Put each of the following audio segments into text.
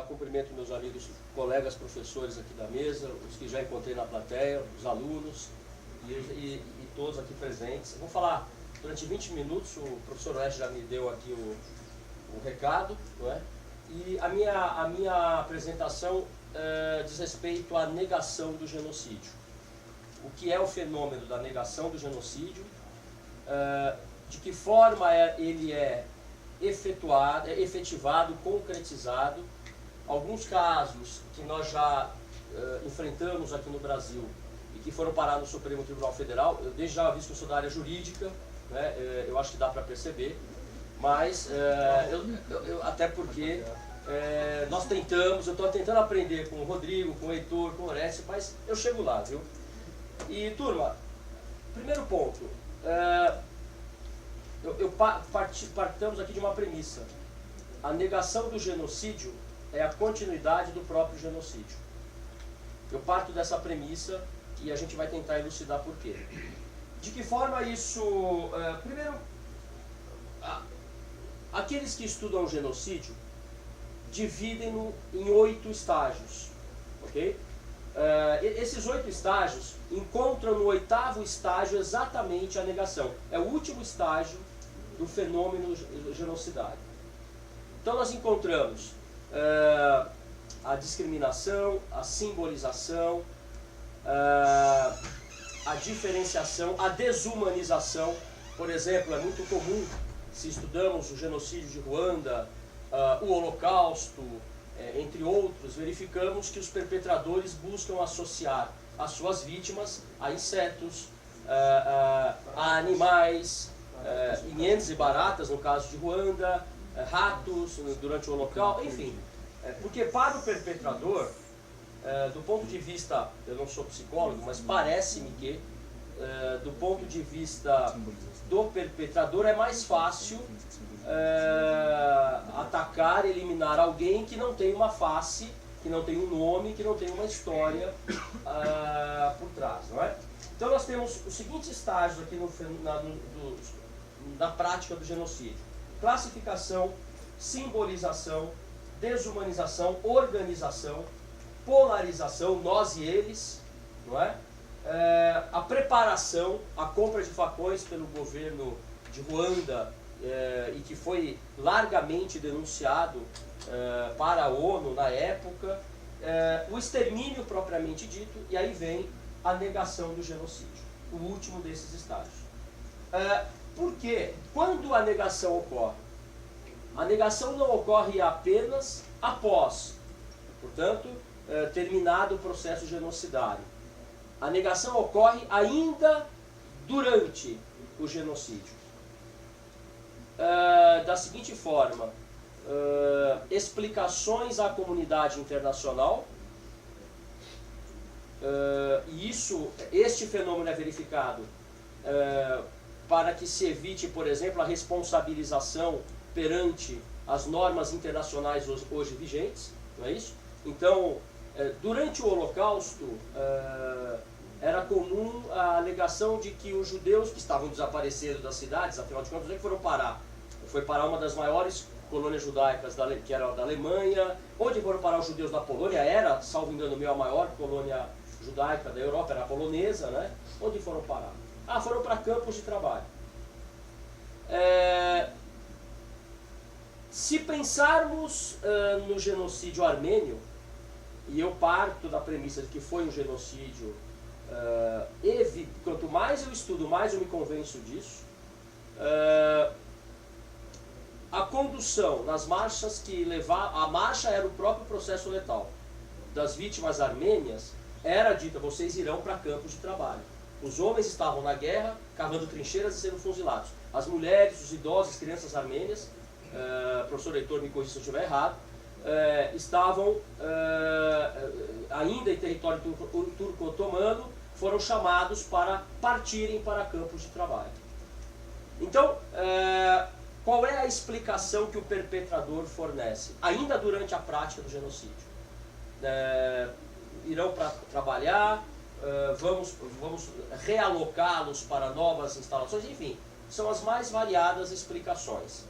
Cumprimento meus amigos, colegas, professores aqui da mesa, os que já encontrei na plateia, os alunos e todos aqui presentes. Eu vou falar durante 20 minutos, o professor Oeste já me deu aqui o recado, não é? E a minha apresentação diz respeito à negação do genocídio. O que é o fenômeno da negação do genocídio, de que forma ele é efetivado, concretizado. Alguns casos que nós já enfrentamos aqui no Brasil e que foram parar no Supremo Tribunal Federal, eu desde já aviso que eu sou da área jurídica, né, eu acho que dá para perceber, mas até porque nós tentamos, eu estou tentando aprender com o Rodrigo, com o Heitor, com o Orestes, mas eu chego lá, viu? E turma, primeiro ponto, partamos aqui de uma premissa: a negação do genocídio é a continuidade do próprio genocídio. Eu parto dessa premissa e a gente vai tentar elucidar por quê. De que forma isso... primeiro, aqueles que estudam o genocídio dividem-no em 8 estágios, ok? Esses 8 estágios encontram no 8º estágio exatamente a negação. É o último estágio do fenômeno genocidário. Então nós encontramos a discriminação, a simbolização, a diferenciação, a desumanização. Por exemplo, é muito comum, se estudamos o genocídio de Ruanda, o Holocausto, entre outros, verificamos que os perpetradores buscam associar as suas vítimas a insetos, a animais, inhames e baratas, no caso de Ruanda, ratos durante o Holocausto, enfim. Porque para o perpetrador, do ponto de vista, eu não sou psicólogo, mas parece-me que, do ponto de vista do perpetrador, é mais fácil atacar, eliminar alguém que não tem uma face, que não tem um nome, que não tem uma história por trás, não é? Então nós temos os seguintes estágios aqui na prática do genocídio: classificação, simbolização, desumanização, organização, polarização, nós e eles, não é? A preparação, a compra de facões pelo governo de Ruanda, e que foi largamente denunciado para a ONU na época, o extermínio propriamente dito, e aí vem a negação do genocídio, o último desses estágios. Por quê? Quando a negação ocorre? A negação não ocorre apenas após, portanto, terminado o processo genocidário. A negação ocorre ainda durante o genocídio. Da seguinte forma: explicações à comunidade internacional, e este fenômeno é verificado para que se evite, por exemplo, a responsabilização perante as normas internacionais hoje vigentes, não é isso? Então, durante o Holocausto, era comum a alegação de que os judeus que estavam desaparecendo das cidades, afinal de contas, onde é que foram parar? Foi parar uma das maiores colônias judaicas, que era da Alemanha. Onde foram parar os judeus da Polônia? Era, salvo engano meu, a maior colônia judaica da Europa, era a polonesa, né? Onde foram parar? Foram para campos de trabalho. Se pensarmos no genocídio armênio, e eu parto da premissa de que foi um genocídio, quanto mais eu estudo, mais eu me convenço disso, a condução nas marchas que levavam... A marcha era o próprio processo letal das vítimas armênias, era dita: vocês irão para campos de trabalho. Os homens estavam na guerra, cavando trincheiras e sendo fuzilados. As mulheres, os idosos, as crianças armênias, professor Heitor me corrija se eu estiver errado, estavam ainda em território turco-otomano, foram chamados para partirem para campos de trabalho. Então, qual é a explicação que o perpetrador fornece? Ainda durante a prática do genocídio. Irão para trabalhar, vamos realocá-los para novas instalações, enfim, são as mais variadas explicações.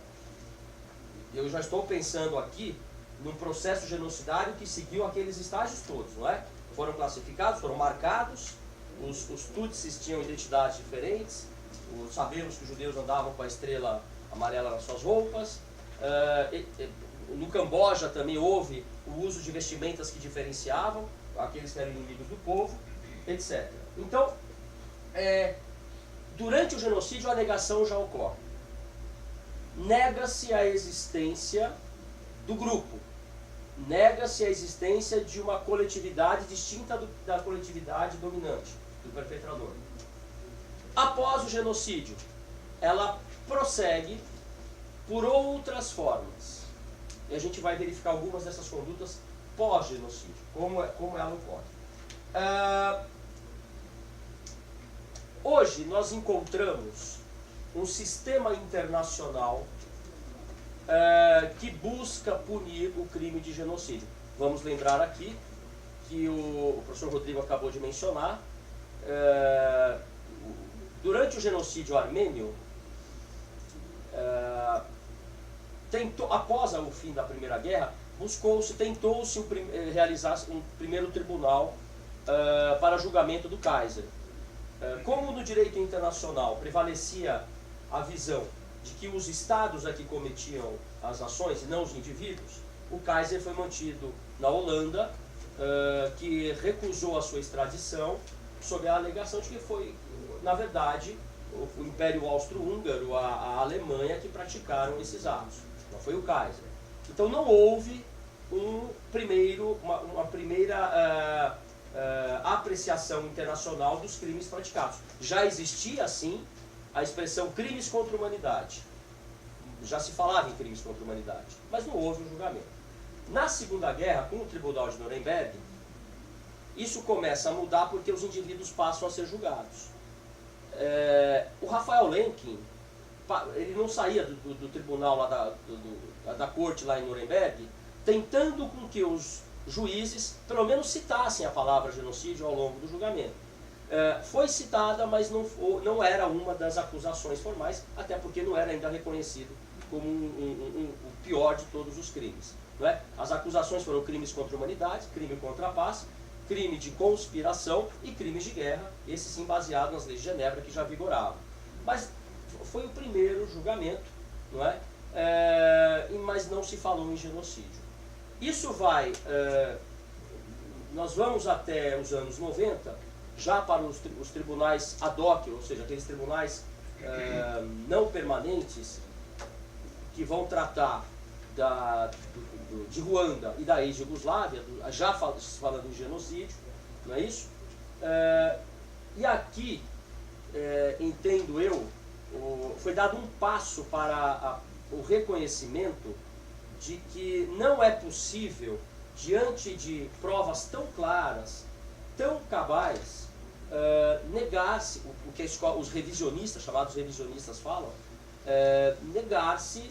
Eu já estou pensando aqui num processo genocidário que seguiu aqueles estágios todos, não é? Foram classificados, foram marcados, os Tutsis tinham identidades diferentes, sabemos que os judeus andavam com a estrela amarela nas suas roupas, no Camboja também houve o uso de vestimentas que diferenciavam aqueles que eram inimigos do povo, etc. Então, durante o genocídio a negação já ocorre. Nega-se a existência do grupo, nega-se a existência de uma coletividade distinta da coletividade dominante, do perpetrador. Após o genocídio, ela prossegue por outras formas. E a gente vai verificar algumas dessas condutas pós-genocídio, como ela ocorre. Hoje nós encontramos um sistema internacional que busca punir o crime de genocídio. Vamos lembrar aqui que o professor Rodrigo acabou de mencionar, durante o genocídio armênio, após o fim da Primeira Guerra, tentou-se realizar um primeiro tribunal para julgamento do Kaiser. Como no direito internacional prevalecia a visão de que os estados é que cometiam as ações e não os indivíduos, o Kaiser foi mantido na Holanda, que recusou a sua extradição sob a alegação de que foi, na verdade, o Império Austro-Húngaro, a Alemanha, que praticaram esses atos. Não foi o Kaiser. Então não houve uma primeira apreciação internacional dos crimes praticados. Já existia, sim, a expressão crimes contra a humanidade. Já se falava em crimes contra a humanidade, mas não houve um julgamento. Na Segunda Guerra, com o Tribunal de Nuremberg, isso começa a mudar porque os indivíduos passam a ser julgados. O Rafael Lemkin, ele não saía do tribunal lá da corte lá em Nuremberg, tentando com que os juízes pelo menos citassem a palavra genocídio ao longo do julgamento. Foi citada, mas não era uma das acusações formais, até porque não era ainda reconhecido como o pior de todos os crimes. Não é? As acusações foram crimes contra a humanidade, crime contra a paz, crime de conspiração e crimes de guerra, esse sim baseado nas leis de Genebra que já vigoravam. Mas foi o primeiro julgamento, não é? Mas não se falou em genocídio. Isso nós vamos até os anos 90, já para os tribunais ad hoc, ou seja, aqueles tribunais não permanentes que vão tratar de Ruanda e da ex-Jugoslávia, já falando em genocídio, não é isso? E aqui, entendo eu, foi dado um passo para o reconhecimento de que não é possível, diante de provas tão claras, tão cabais, negar-se, o que os revisionistas, chamados revisionistas, falam, negar-se,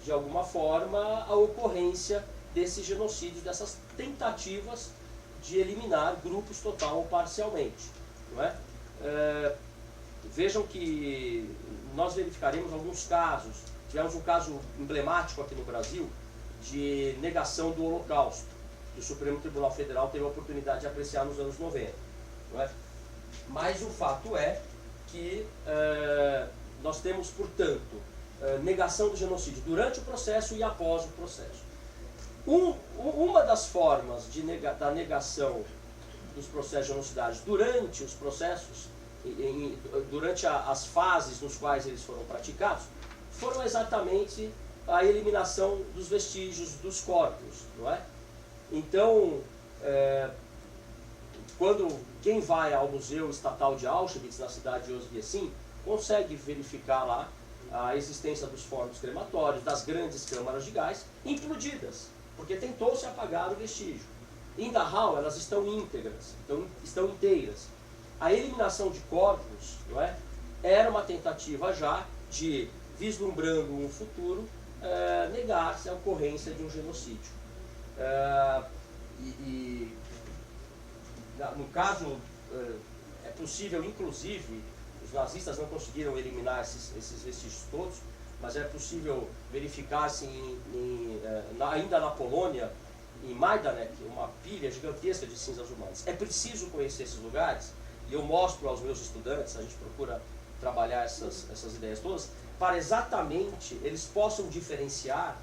de alguma forma, a ocorrência desses genocídios, dessas tentativas de eliminar grupos total ou parcialmente. Não é? Vejam que nós verificaremos alguns casos. Tivemos um caso emblemático aqui no Brasil de negação do Holocausto, que o Supremo Tribunal Federal teve a oportunidade de apreciar nos anos 90. Não é? Mas o fato é que nós temos, portanto, negação do genocídio durante o processo e após o processo. Uma das formas da negação dos processos genocidários durante os processos, durante as fases nos quais eles foram praticados, foram exatamente a eliminação dos vestígios dos corpos, não é? Então, quando quem vai ao Museu Estatal de Auschwitz, na cidade de Oswiecim, consegue verificar lá a existência dos fornos crematórios, das grandes câmaras de gás, implodidas, porque tentou-se apagar o vestígio. Em Dachau, elas estão íntegras, estão inteiras. A eliminação de corpos, não é, era uma tentativa já de, vislumbrando um futuro, negar-se a ocorrência de um genocídio. No caso, é possível, inclusive, os nazistas não conseguiram eliminar esses vestígios todos, mas é possível verificar-se ainda na Polônia, em Majdanek, uma pilha gigantesca de cinzas humanas. É preciso conhecer esses lugares, e eu mostro aos meus estudantes, a gente procura trabalhar essas ideias todas, para exatamente eles possam diferenciar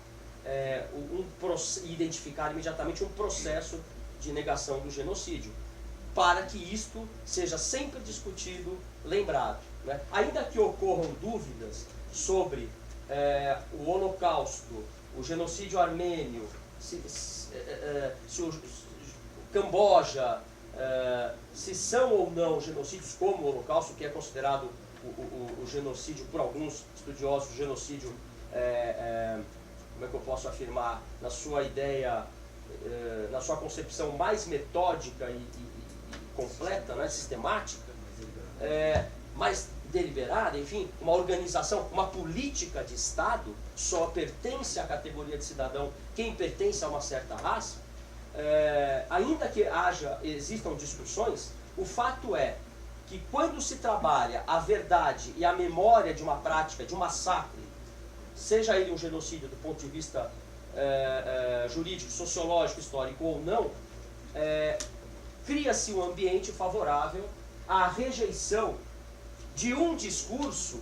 e identificar imediatamente um processo de negação do genocídio, para que isto seja sempre discutido, lembrado, né? Ainda que ocorram dúvidas sobre o Holocausto, o genocídio armênio, se o Camboja, se são ou não genocídios como o Holocausto, que é considerado o genocídio, por alguns estudiosos, o genocídio, como é que eu posso afirmar, na sua ideia, na sua concepção mais metódica e completa, né, sistemática, mais deliberada, enfim, uma organização, uma política de Estado, só pertence à categoria de cidadão quem pertence a uma certa raça. Ainda que existam discussões, o fato é que quando se trabalha a verdade e a memória de uma prática, de um massacre, seja ele um genocídio do ponto de vista jurídico, sociológico, histórico ou não, cria-se um ambiente favorável à rejeição de um discurso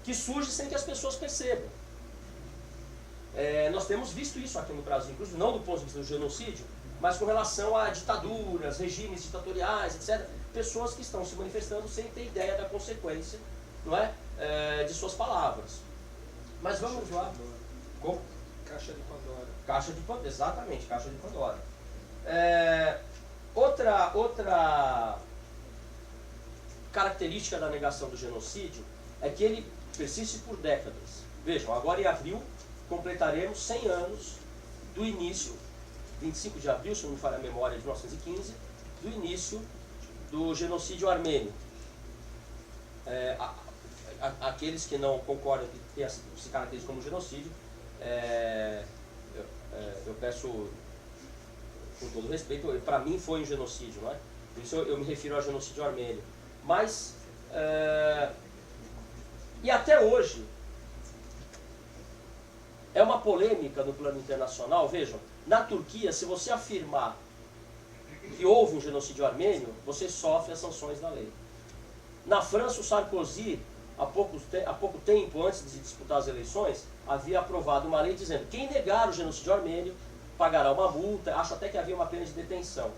que surge sem que as pessoas percebam. Nós temos visto isso aqui no Brasil, inclusive não do ponto de vista do genocídio, mas com relação a ditaduras, regimes ditatoriais, etc. Pessoas que estão se manifestando sem ter ideia da consequência, não é? De suas palavras. Mas vamos lá. Como? Caixa de Pandora. Caixa de Pandora, exatamente, Caixa de Pandora. Outra característica da negação do genocídio é que ele persiste por décadas. Vejam, agora em abril completaremos 100 anos do início, 25 de abril, se não me falha a memória, de 1915, do início do genocídio armênio. Aqueles que não concordam que se caracteriza como genocídio, eu peço, com todo respeito, para mim foi um genocídio, não é? Por isso eu me refiro ao genocídio armênio. Mas, e até hoje, é uma polêmica no plano internacional. Vejam, na Turquia, se você afirmar que houve um genocídio armênio, você sofre as sanções da lei. Na França, o Sarkozy, há pouco tempo, antes de disputar as eleições, havia aprovado uma lei dizendo que quem negar o genocídio armênio pagará uma multa, acho até que havia uma pena de detenção.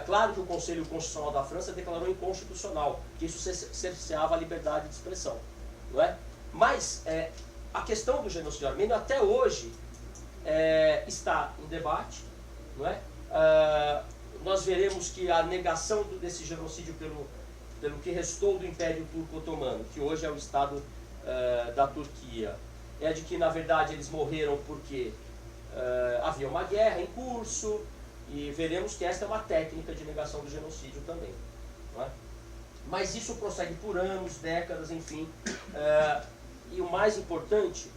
Claro que o Conselho Constitucional da França declarou inconstitucional, que isso cerceava a liberdade de expressão, não é? Mas a questão do genocídio armênio até hoje está em debate, não é? Nós veremos que a negação desse genocídio pelo que restou do Império Turco Otomano, que hoje é o Estado da Turquia, é de que na verdade eles morreram porque havia uma guerra em curso, e veremos que esta é uma técnica de negação do genocídio também, não é? Mas isso prossegue por anos, décadas, enfim, e o mais importante,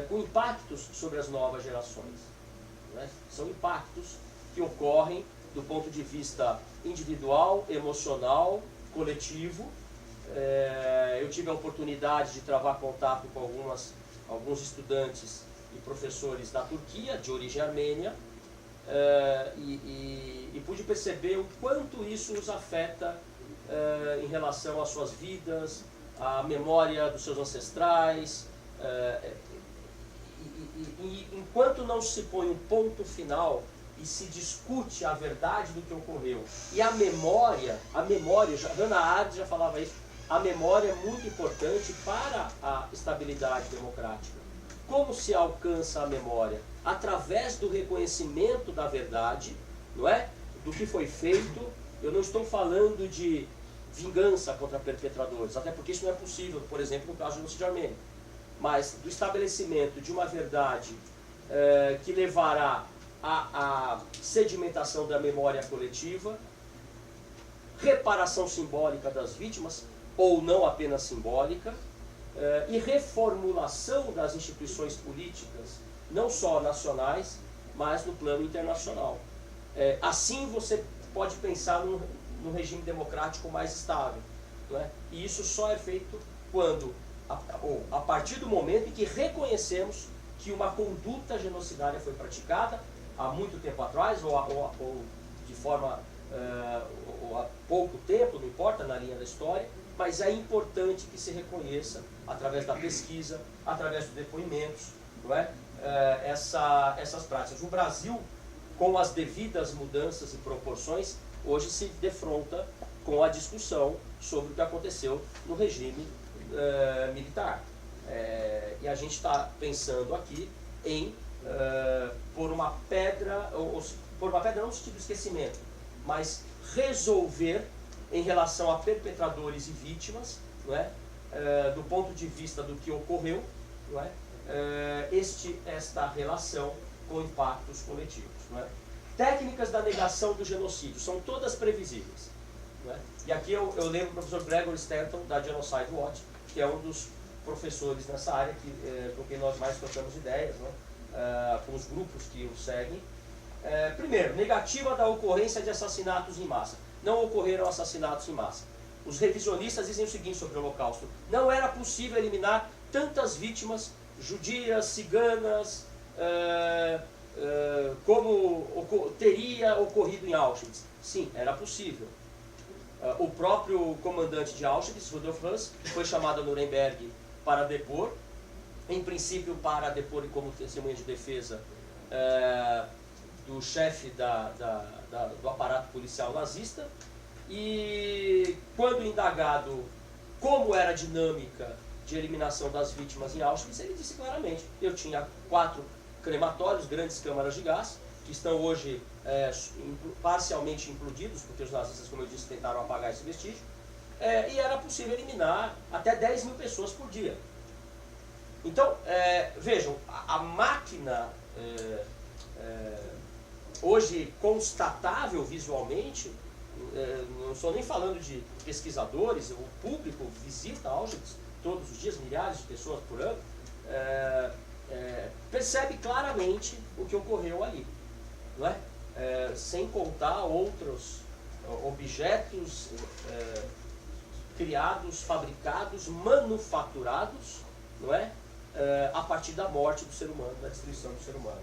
com impactos sobre as novas gerações, não é? São impactos que ocorrem do ponto de vista individual, emocional, coletivo. Eu tive a oportunidade de travar contato com alguns estudantes e professores da Turquia, de origem armênia, e pude perceber o quanto isso os afeta em relação às suas vidas, à memória dos seus ancestrais, e enquanto não se põe um ponto final e se discute a verdade do que ocorreu, e a memória, Hannah Arendt já falava isso, a memória é muito importante para a estabilidade democrática. Como se alcança a memória? Através do reconhecimento da verdade, não é? Do que foi feito. Eu não estou falando de vingança contra perpetradores, até porque isso não é possível, por exemplo, no caso do genocídio armênio. Mas do estabelecimento de uma verdade que levará à sedimentação da memória coletiva, reparação simbólica das vítimas, ou não apenas simbólica, e reformulação das instituições políticas, não só nacionais, mas no plano internacional. Assim você pode pensar num regime democrático mais estável, não é? E isso só é feito quando a partir do momento em que reconhecemos que uma conduta genocidária foi praticada há muito tempo atrás, ou de forma, ou há pouco tempo, não importa, na linha da história, mas é importante que se reconheça, através da pesquisa, através dos depoimentos, não é? Essas práticas. O Brasil, com as devidas mudanças e proporções, hoje se defronta com a discussão sobre o que aconteceu no regime militar. E a gente está pensando aqui em pôr uma pedra, pôr uma pedra não no sentido de esquecimento, mas resolver em relação a perpetradores e vítimas, não é? Do ponto de vista do que ocorreu, não é? Esta relação com impactos coletivos. Não é? Técnicas da negação do genocídio são todas previsíveis. Não é? E aqui eu lembro o professor Gregory Stanton, da Genocide Watch, que é um dos professores nessa área com quem nós mais trocamos ideias, não é? Com os grupos que o seguem. Primeiro, negativa da ocorrência de assassinatos em massa. Não ocorreram assassinatos em massa. Os revisionistas dizem o seguinte sobre o Holocausto: não era possível eliminar tantas vítimas judias, ciganas, como teria ocorrido em Auschwitz. Sim, era possível. O próprio comandante de Auschwitz, Rudolf Höss, foi chamado a Nuremberg para depor, em princípio para depor como testemunha de defesa do chefe do aparato policial nazista, e quando indagado como era a dinâmica de eliminação das vítimas em Auschwitz, ele disse claramente: eu tinha 4 crematórios, grandes câmaras de gás, que estão hoje parcialmente implodidos, porque os nazistas, como eu disse, tentaram apagar esse vestígio, e era possível eliminar até 10 mil pessoas por dia. Então, vejam, a máquina hoje constatável visualmente, não estou nem falando de pesquisadores, o público visita Auschwitz todos os dias, milhares de pessoas por ano, percebe claramente o que ocorreu ali, não é? Sem contar outros objetos criados, fabricados, manufaturados, não é? A partir da morte do ser humano, da destruição do ser humano.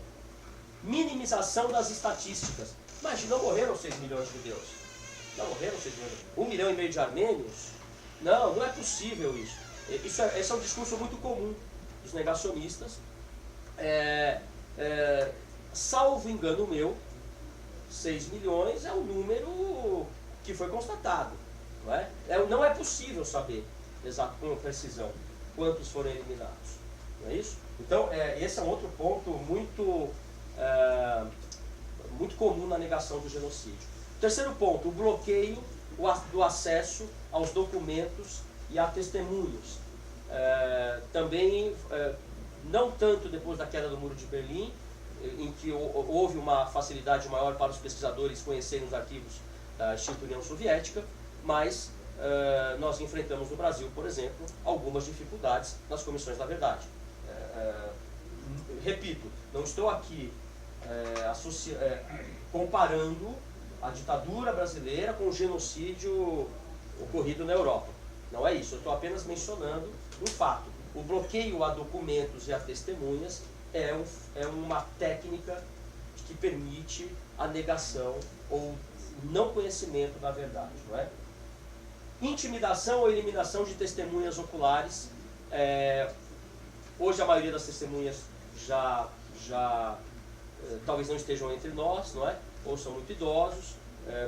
Minimização das estatísticas. Imagina, não morreram 6 milhões de judeus. Não morreram 6 milhões. 1,5 milhão de armênios? Não é possível isso. Esse é um discurso muito comum dos negacionistas. Salvo engano meu, 6 milhões é o número que foi constatado. Não é? Não é possível saber com precisão quantos foram eliminados. Não é isso? Então, esse é um outro ponto muito comum na negação do genocídio. Terceiro ponto, o bloqueio do acesso aos documentos e a testemunhos. Também, não tanto depois da queda do Muro de Berlim, em que houve uma facilidade maior para os pesquisadores conhecerem os arquivos da extinta União Soviética, mas nós enfrentamos no Brasil, por exemplo, algumas dificuldades nas comissões da verdade. Repito, não estou aqui comparando a ditadura brasileira com o genocídio ocorrido na Europa. Não é isso, eu estou apenas mencionando um fato. O bloqueio a documentos e a testemunhas é uma técnica que permite a negação ou não conhecimento da verdade, não é? Intimidação ou eliminação de testemunhas oculares. Hoje a maioria das testemunhas já talvez não estejam entre nós, não é? Ou são muito idosos.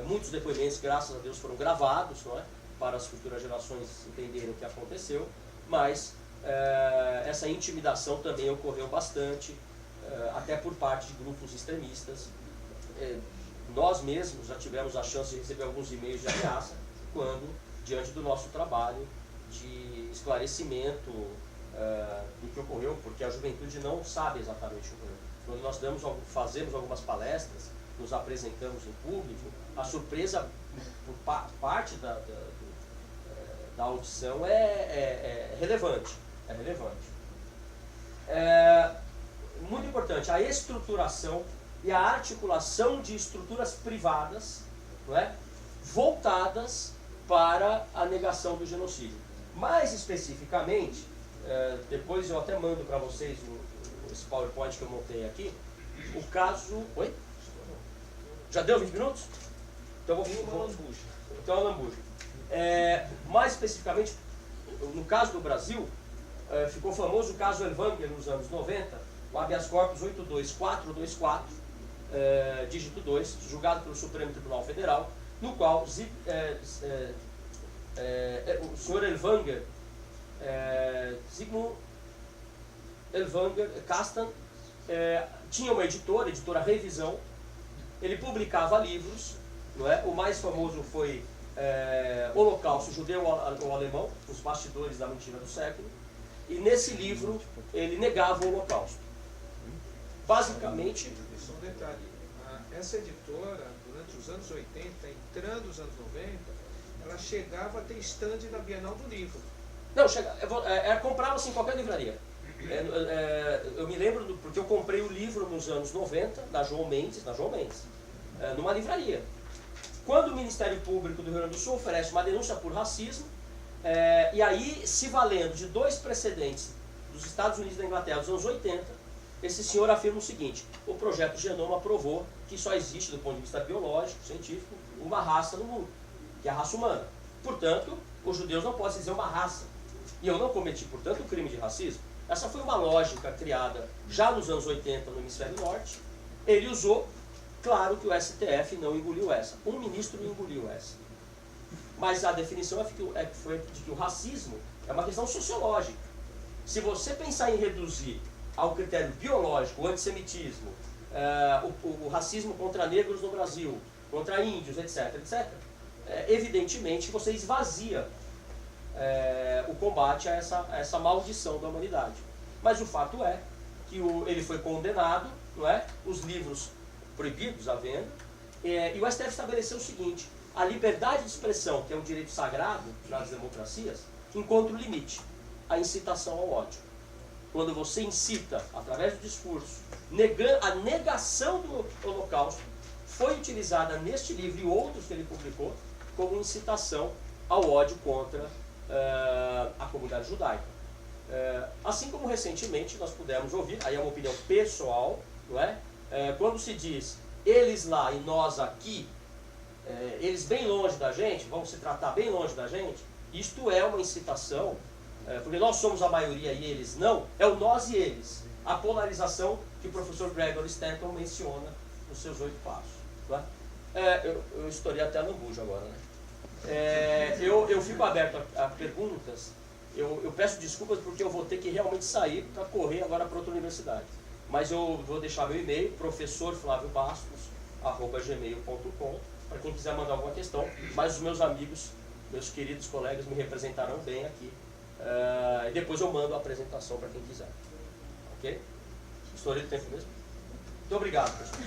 Muitos depoimentos, graças a Deus, foram gravados, não é? Para as futuras gerações entenderem o que aconteceu, mas essa intimidação também ocorreu bastante, até por parte de grupos extremistas. Nós mesmos já tivemos a chance de receber alguns e-mails de ameaça quando, diante do nosso trabalho de esclarecimento do que ocorreu, porque a juventude não sabe exatamente o que ocorreu. Quando nós fazemos algumas palestras, nos apresentamos em público, a surpresa por parte da audição é relevante. Muito importante, a estruturação e a articulação de estruturas privadas, não é? Voltadas para a negação do genocídio. Mais especificamente, depois eu até mando para vocês esse PowerPoint que eu montei aqui. O caso... Oi? Já deu 20 minutos? Então eu vou... Então é o lambuja. Mais especificamente, no caso do Brasil, ficou famoso o caso Elvanger nos anos 90, o habeas corpus 82424, dígito 2, julgado pelo Supremo Tribunal Federal, no qual o senhor Elvanger, Zygmunt Elvanger Kastan, tinha uma editora Revisão. Ele publicava livros, não é? O mais famoso foi Holocausto Judeu ou Alemão, os bastidores da mentira do século, e nesse livro ele negava o Holocausto. Basicamente... Só um detalhe, essa editora, durante os anos 80, entrando nos anos 90, ela chegava a ter stand na Bienal do Livro. Não, comprava-se em qualquer livraria. Eu me lembro, porque eu comprei o livro nos anos 90, na João Mendes, numa livraria. Quando o Ministério Público do Rio Grande do Sul oferece uma denúncia por racismo, e aí, se valendo de 2 precedentes dos Estados Unidos e da Inglaterra dos anos 80, esse senhor afirma o seguinte: o projeto Genoma provou que só existe, do ponto de vista biológico, científico, uma raça no mundo, que é a raça humana. Portanto, os judeus não podem dizer uma raça. E eu não cometi, portanto, o crime de racismo. Essa foi uma lógica criada já nos anos 80 no Hemisfério Norte. Ele usou, claro que o STF não engoliu essa. Um ministro engoliu essa. Mas a definição foi de que o racismo é uma questão sociológica. Se você pensar em reduzir ao critério biológico o antissemitismo, o racismo contra negros no Brasil, contra índios, etc., evidentemente você esvazia o combate a essa maldição da humanidade. Mas o fato é que ele foi condenado, não é? Os livros proibidos à venda, e o STF estabeleceu o seguinte: a liberdade de expressão, que é um direito sagrado nas democracias, encontra o limite, a incitação ao ódio. Quando você incita, através do discurso, a negação do Holocausto, foi utilizada neste livro e outros que ele publicou como incitação ao ódio contra a comunidade judaica. Assim como recentemente nós pudemos ouvir, aí é uma opinião pessoal, não é? Quando se diz eles lá e nós aqui, eles bem longe da gente, vão se tratar bem longe da gente, isto é uma incitação, porque nós somos a maioria e eles não, é o nós e eles, a polarização que o professor Gregory Stanton menciona nos seus 8 passos. Não é? Eu estourei até a lambuja agora, né? Eu fico aberto a perguntas. Eu peço desculpas porque eu vou ter que realmente sair para correr agora para outra universidade. Mas eu vou deixar meu e-mail, professorflaviobastos@gmail.com, para quem quiser mandar alguma questão. Mas os meus amigos, meus queridos colegas me representarão bem aqui. E depois eu mando a apresentação para quem quiser. Ok? Estourei o tempo mesmo? Muito obrigado, pessoal.